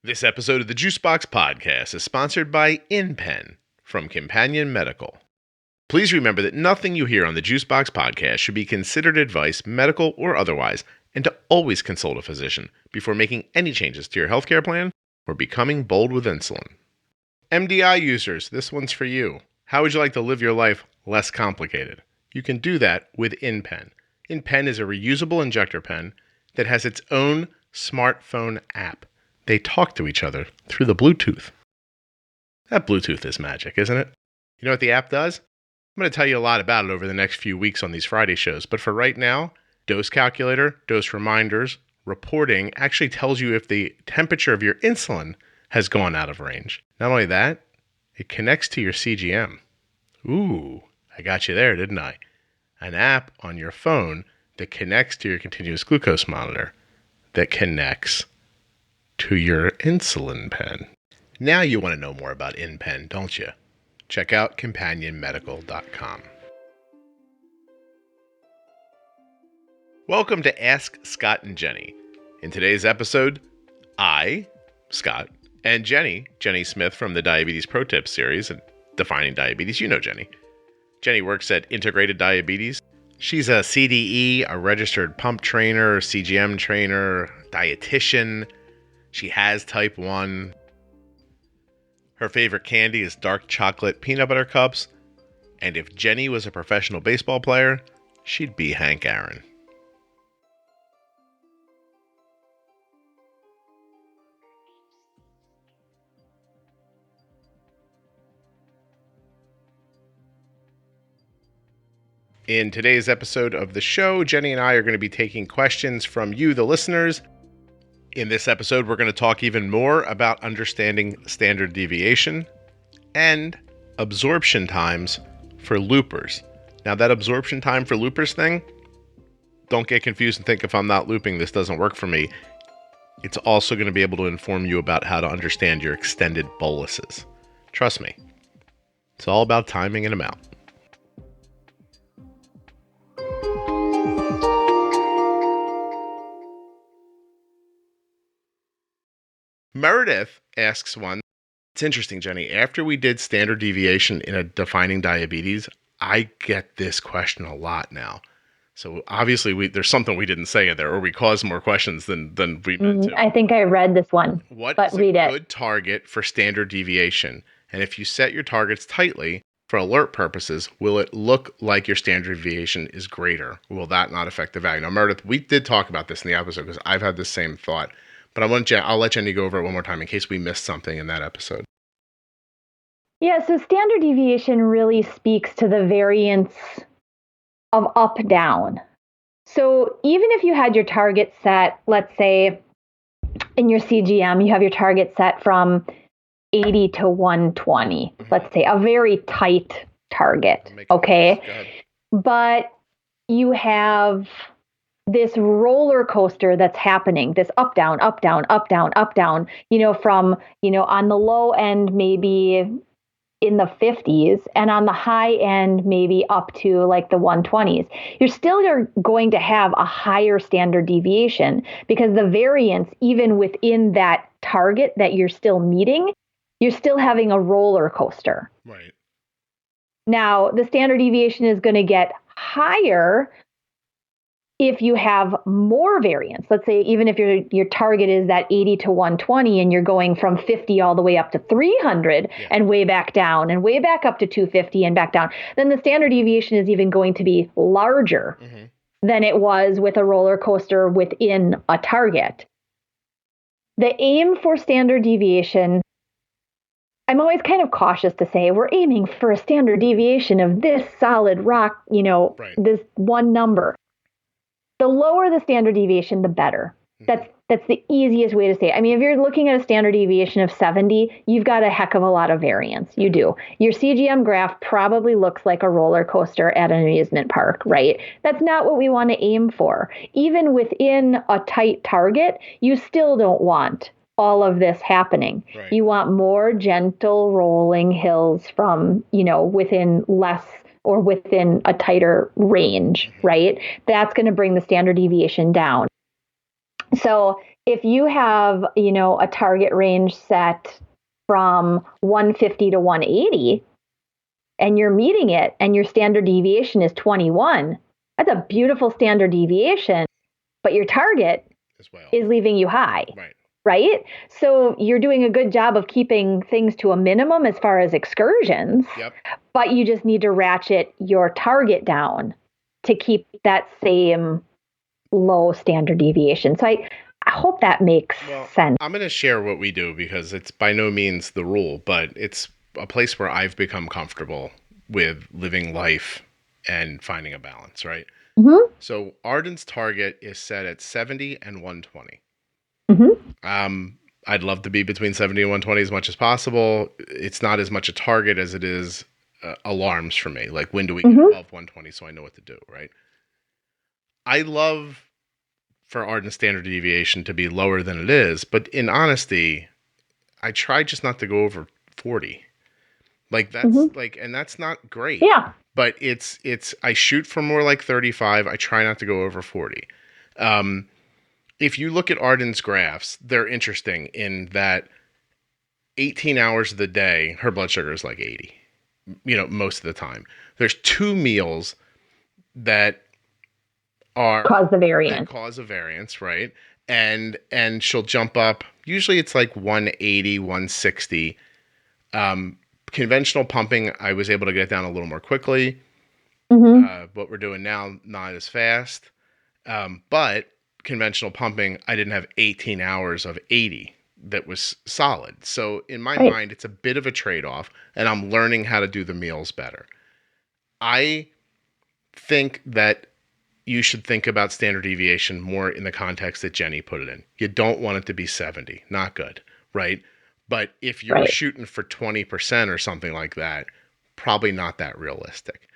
This episode of the Juicebox Podcast is sponsored by InPen from Companion Medical. Please remember that nothing you hear on the Juicebox Podcast should be considered advice, medical or otherwise, and to always consult a physician before making any changes to your healthcare plan or becoming bold with insulin. MDI users, this one's for you. How would you like to live your life less complicated? You can do that with InPen. InPen is a reusable injector pen that has its own smartphone app. They talk to each other through the Bluetooth. That Bluetooth is magic, isn't it? You know what the app does? I'm going to tell you a lot about it over the next few weeks on these Friday shows, but for right now, dose calculator, dose reminders, reporting actually tells you if the temperature of your insulin has gone out of range. Not only that, it connects to your CGM. Ooh, I got you there, didn't I? An app on your phone that connects to your continuous glucose monitor that connects to your insulin pen. Now you want to know more about InPen, don't you? Check out companionmedical.com. Welcome to Ask Scott and Jenny. In today's episode, I, Scott, and Jenny Smith from the Diabetes Pro Tips series and Defining Diabetes. You know Jenny. Jenny works at Integrated Diabetes. She's a CDE, a registered pump trainer, CGM trainer, dietitian. She has type 1. Her favorite candy is dark chocolate peanut butter cups. And if Jenny was a professional baseball player, she'd be Hank Aaron. In today's episode of the show, Jenny and I are going to be taking questions from you, the listeners. In this episode, we're going to talk even more about understanding standard deviation and absorption times for loopers. Now, that absorption time for loopers thing, don't get confused and think if I'm not looping, this doesn't work for me. It's also going to be able to inform you about how to understand your extended boluses. Trust me, it's all about timing and amount. Meredith asks one. It's interesting, Jenny. After we did standard deviation in a defining diabetes, I get this question a lot now. So obviously there's something we didn't say in there, or we caused more questions than we meant to. I think I read this one. What is a good target for standard deviation? And if you set your targets tightly for alert purposes, will it look like your standard deviation is greater? Will that not affect the value? Now, Meredith, we did talk about this in the episode because I've had the same thought. But I'll let Jenny go over it one more time in case we missed something in that episode. Yeah, so standard deviation really speaks to the variance of up-down. So even if you had your target set, let's say in your CGM, you have your target set from 80 to 120, let's say, a very tight target, okay? But you have this roller coaster that's happening, this up, down, up, down, up, down, up, down, from, on the low end, maybe in the 50s, and on the high end, maybe up to like the 120s. You're going to have a higher standard deviation because the variance, even within that target that you're still meeting, you're still having a roller coaster. Right. Now, the standard deviation is going to get higher if you have more variance. Let's say even if your target is that 80 to 120 and you're going from 50 all the way up to 300 and way back down and way back up to 250 and back down, then the standard deviation is even going to be larger than it was with a roller coaster within a target. The aim for standard deviation, I'm always kind of cautious to say we're aiming for a standard deviation of this solid rock, this one number. The lower the standard deviation, the better. That's the easiest way to say it. I mean, if you're looking at a standard deviation of 70, you've got a heck of a lot of variance. You do. Your CGM graph probably looks like a roller coaster at an amusement park, right? That's not what we want to aim for. Even within a tight target, you still don't want all of this happening. Right. You want more gentle rolling hills from, within less or within a tighter range, right? That's going to bring the standard deviation down. So if you have, a target range set from 150 to 180 and you're meeting it and your standard deviation is 21, that's a beautiful standard deviation, but your target is leaving you high. Right? So you're doing a good job of keeping things to a minimum as far as excursions, but you just need to ratchet your target down to keep that same low standard deviation. So I hope that makes sense. I'm going to share what we do because it's by no means the rule, but it's a place where I've become comfortable with living life and finding a balance, right? Mm-hmm. So Arden's target is set at 70 and 120. Mm-hmm. I'd love to be between 70 and 120 as much as possible. It's not as much a target as it is alarms for me. Like, when do we get above 120 so I know what to do, right? I love for Arden's standard deviation to be lower than it is, but in honesty, I try just not to go over 40. Like, that's and that's not great. Yeah. But it's I shoot for more like 35. I try not to go over 40. If you look at Arden's graphs, they're interesting in that 18 hours of the day, her blood sugar is like 80, most of the time. There's 2 meals that cause the variance. Cause a variance, right? And she'll jump up. Usually it's like 180, 160. Conventional pumping, I was able to get down a little more quickly. Mm-hmm. What we're doing now, not as fast. But conventional pumping, I didn't have 18 hours of 80 that was solid. So in my mind, it's a bit of a trade-off, and I'm learning how to do the meals better. I think that you should think about standard deviation more in the context that Jenny put it in. You don't want it to be 70. Not good, right? But if you're shooting for 20% or something like that, probably not that realistic.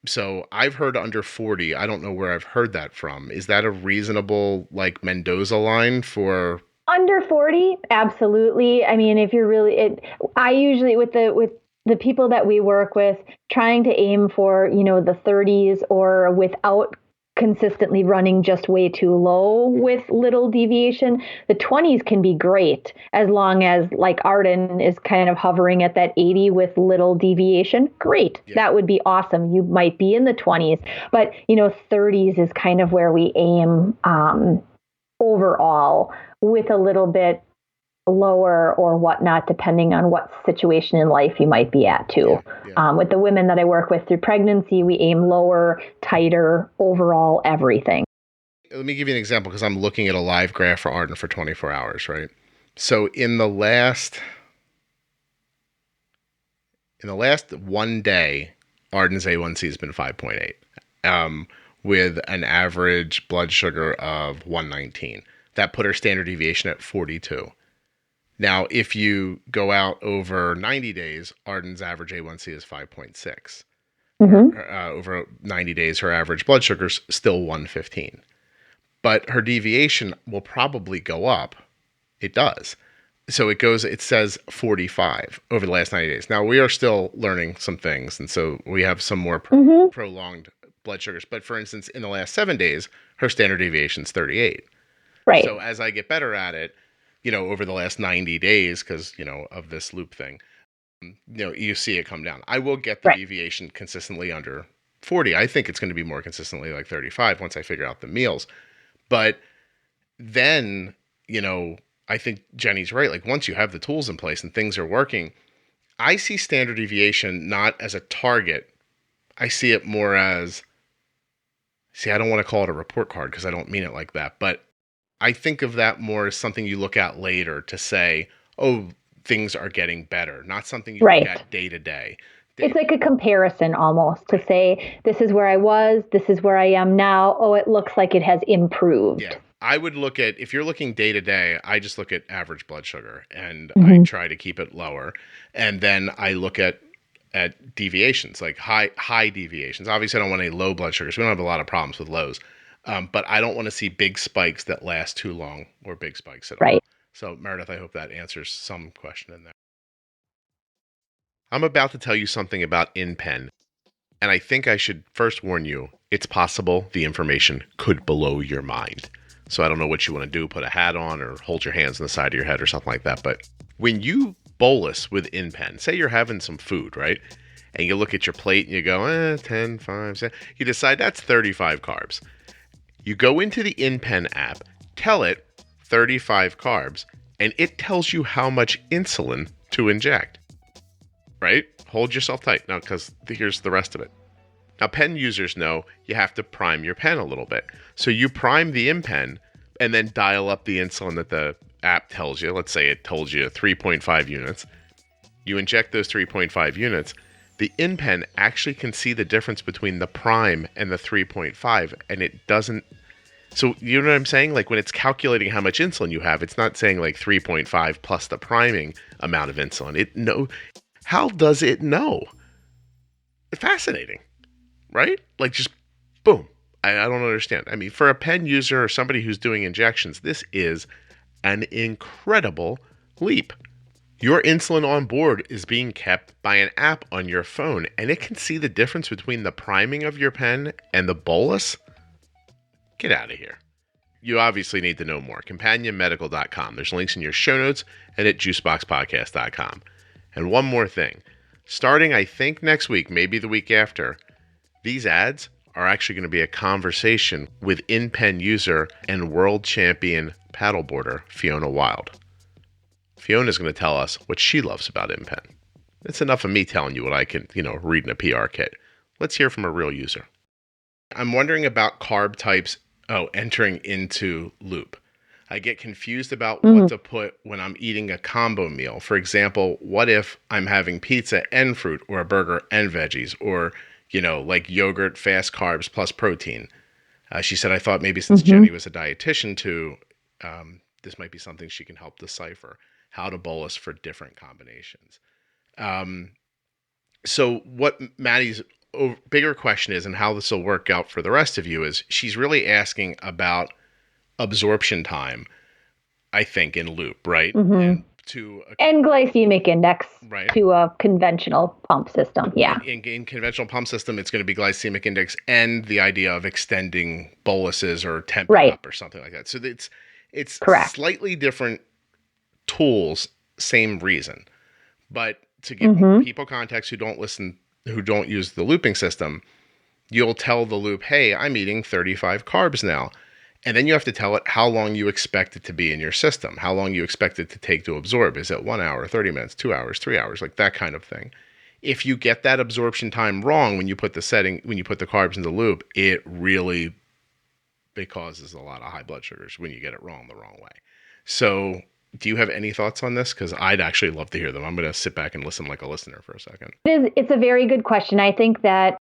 So I've heard under 40. I don't know where I've heard that from. Is that a reasonable, like, Mendoza line for under 40? Absolutely. I mean, if you're really, I usually with the people that we work with, trying to aim for, the 30s or without consistently running just way too low with little deviation. The 20s can be great as long as, like, Arden is kind of hovering at that 80 with little deviation. Great. Yeah. That would be awesome. You might be in the 20s, but 30s is kind of where we aim overall, with a little bit lower or whatnot, depending on what situation in life you might be at too. Yeah. With the women that I work with through pregnancy, we aim lower, tighter, overall everything. Let me give you an example, because I'm looking at a live graph for Arden for 24 hours, right? So in the last one day, Arden's A1C has been 5.8, with an average blood sugar of 119. That put her standard deviation at 42. Now, if you go out over 90 days, Arden's average A1C is 5.6. Mm-hmm. Over 90 days, her average blood sugar is still 115. But her deviation will probably go up. It does. So it says 45 over the last 90 days. Now, we are still learning some things, and so we have some more prolonged blood sugars. But for instance, in the last 7 days, her standard deviation is 38. Right. So as I get better at it, over the last 90 days, because, of this loop thing, you see it come down. I will get the deviation consistently under 40. I think it's going to be more consistently like 35 once I figure out the meals. But then, I think Jenny's right. Like, once you have the tools in place and things are working, I see standard deviation not as a target. I see it more as, I don't want to call it a report card because I don't mean it like that, but I think of that more as something you look at later to say, oh, things are getting better, not something you look at day to day. It's like a comparison almost to say, this is where I was, this is where I am now. Oh, it looks like it has improved. Yeah. I would look at, if you're looking day to day, I just look at average blood sugar and I try to keep it lower. And then I look at deviations, like high deviations. Obviously, I don't want any low blood sugars. We don't have a lot of problems with lows. But I don't want to see big spikes that last too long or big spikes at all. Right. So, Meredith, I hope that answers some question in there. I'm about to tell you something about InPen, and I think I should first warn you, it's possible the information could blow your mind. So I don't know what you want to do, put a hat on or hold your hands on the side of your head or something like that. But when you bolus with InPen, say you're having some food, right? And you look at your plate and you go, 10, 5, 7. You decide that's 35 carbs. You go into the InPen app, tell it 35 carbs, and it tells you how much insulin to inject, right? Hold yourself tight now, because here's the rest of it. Now, pen users know you have to prime your pen a little bit. So you prime the InPen and then dial up the insulin that the app tells you. Let's say it told you 3.5 units. You inject those 3.5 units. The InPen actually can see the difference between the prime and the 3.5, and it doesn't. So you know what I'm saying? Like when it's calculating how much insulin you have, it's not saying like 3.5 plus the priming amount of insulin. How does it know? Fascinating, right? Like just boom. I don't understand. I mean, for a pen user or somebody who's doing injections, this is an incredible leap. Your insulin on board is being kept by an app on your phone, and it can see the difference between the priming of your pen and the bolus. Get out of here. You obviously need to know more. CompanionMedical.com. There's links in your show notes and at JuiceboxPodcast.com. And one more thing. Starting, I think, next week, maybe the week after, these ads are actually going to be a conversation with InPen user and world champion paddleboarder Fiona Wild. Fiona's going to tell us what she loves about InPen. It's enough of me telling you what I can, read in a PR kit. Let's hear from a real user. I'm wondering about carb types, entering into Loop. I get confused about what to put when I'm eating a combo meal. For example, what if I'm having pizza and fruit, or a burger and veggies, or, like yogurt, fast carbs plus protein? She said, I thought maybe since Jenny was a dietitian too, this might be something she can help decipher. How to bolus for different combinations. So what Maddie's bigger question is, and how this will work out for the rest of you, is she's really asking about absorption time, I think, in Loop, right? And glycemic index, right, to a conventional pump system. Yeah. In conventional pump system, it's going to be glycemic index and the idea of extending boluses or temp up or something like that. So it's correct. Slightly different tools, same reason. But to give people context who don't use the looping system, you'll tell the Loop, hey, I'm eating 35 carbs now. And then you have to tell it how long you expect it to be in your system, how long you expect it to take to absorb. Is it 1 hour, 30 minutes, 2 hours, 3 hours, like that kind of thing. If you get that absorption time wrong when you put the carbs in the Loop, it causes a lot of high blood sugars when you get it wrong the wrong way. So do you have any thoughts on this? Because I'd actually love to hear them. I'm going to sit back and listen like a listener for a second. It's a very good question. I think that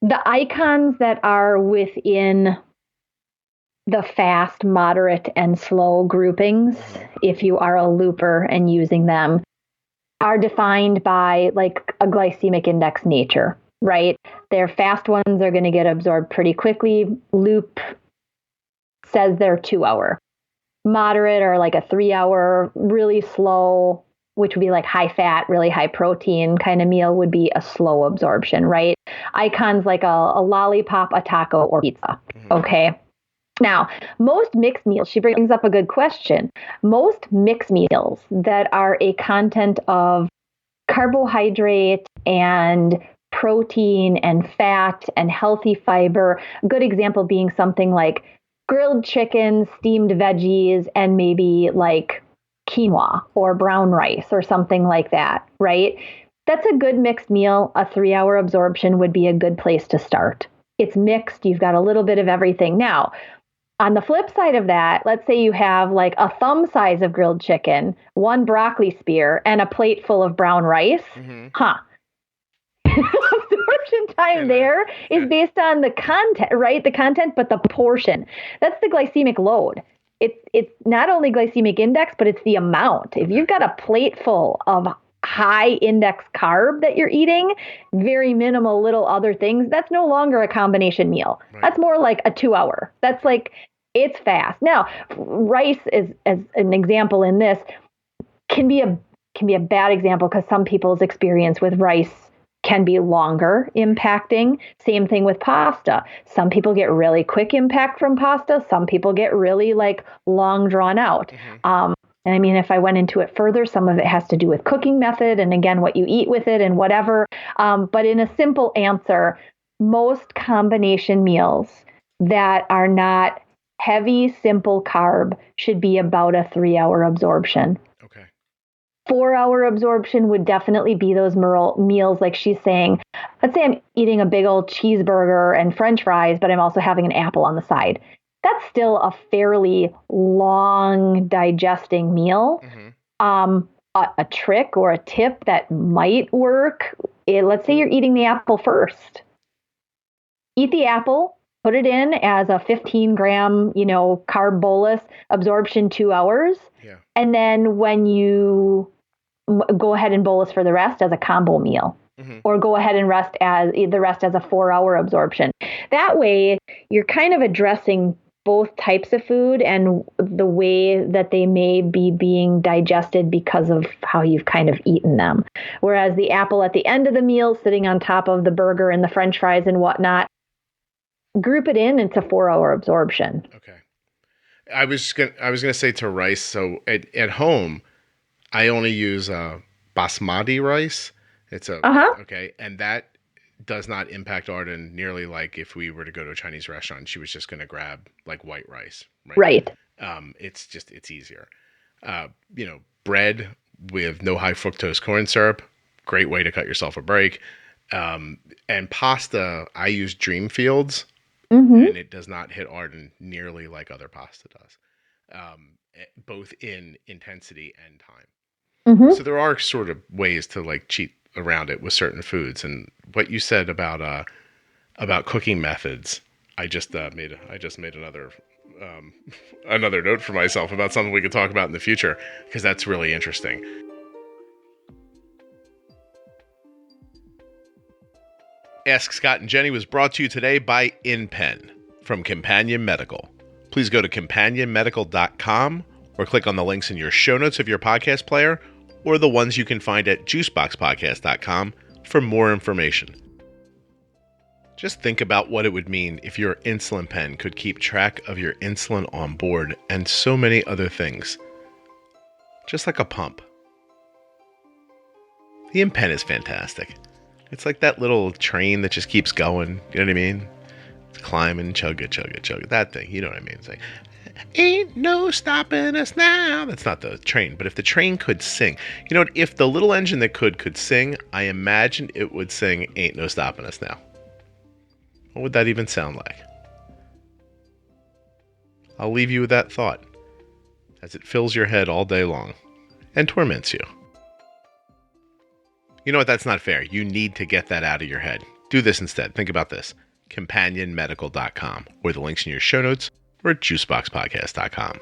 the icons that are within the fast, moderate, and slow groupings, if you are a looper and using them, are defined by like a glycemic index nature, right? Their fast ones are going to get absorbed pretty quickly. Loop says they're 2 hour. Moderate or like a 3 hour, really slow, which would be like high fat, really high protein kind of meal, would be a slow absorption, right? Icons like a lollipop, a taco, or pizza. Okay. Now, most mixed meals, she brings up a good question. Most mixed meals that are a content of carbohydrate and protein and fat and healthy fiber, a good example being something like grilled chicken, steamed veggies, and maybe like quinoa or brown rice or something like that, right? That's a good mixed meal. A 3 hour absorption would be a good place to start. It's mixed. You've got a little bit of everything. Now, on the flip side of that, let's say you have like a thumb size of grilled chicken, one broccoli spear, and a plate full of brown rice. Absorption time there is based on the content, right? The content, but the portion. That's the glycemic load. It's not only glycemic index, but it's the amount. If you've got a plate full of high index carb that you're eating, very minimal little other things, that's no longer a combination meal. Right. That's more like a 2 hour. That's like, it's fast. Now, rice is, as an example in this, can be a bad example because some people's experience with rice can be longer impacting. Same thing with pasta. Some people get really quick impact from pasta. Some people get really like long drawn out. And I mean, if I went into it further, some of it has to do with cooking method and again, what you eat with it and whatever. But in a simple answer, most combination meals that are not heavy, simple carb should be about a 3-hour absorption. Okay. 4-hour absorption would definitely be those meals like she's saying. Let's say I'm eating a big old cheeseburger and French fries, but I'm also having an apple on the side. That's still a fairly long digesting meal. A trick or a tip that might work, let's say you're eating the apple first. Eat the apple, put it in as a 15-gram, carb bolus, absorption 2 hours. Yeah. And then when you go ahead and bolus for the rest as a combo meal. Or go ahead and rest as a 4-hour absorption. That way, you're kind of addressing both types of food and the way that they may be being digested because of how you've kind of eaten them. Whereas the apple at the end of the meal, sitting on top of the burger and the French fries and whatnot, group it in. It's a 4-hour absorption. Okay. I was gonna say to rice. So at home, I only use basmati rice. It's okay, and that does not impact Arden nearly like if we were to go to a Chinese restaurant. She was just going to grab like white rice. Right. It's easier. Bread with no high fructose corn syrup, great way to cut yourself a break. And pasta, I use Dreamfields, and it does not hit Arden nearly like other pasta does, both in intensity and time. So there are sort of ways to like cheat around it with certain foods. And what you said about cooking methods, I just made another another note for myself about something we could talk about in the future, because that's really interesting. Ask Scott and Jenny was brought to you today by InPen from Companion Medical. Please go to companionmedical.com or click on the links in your show notes of your podcast player, or the ones you can find at juiceboxpodcast.com for more information. Just think about what it would mean if your insulin pen could keep track of your insulin on board and so many other things. Just like a pump. The InPen is fantastic. It's like that little train that just keeps going. You know what I mean? It's climbing, chugga, chugga, chugga. That thing, you know what I mean? It's like, ain't no stopping us now. That's not the train, but if the train could sing, you know what? If the little engine that could sing, I imagine it would sing Ain't No Stopping Us Now. What would that even sound like? I'll leave you with that thought as it fills your head all day long and torments you. You know what? That's not fair. You need to get that out of your head. Do this instead. Think about this. companionmedical.com or the links in your show notes or at juiceboxpodcast.com.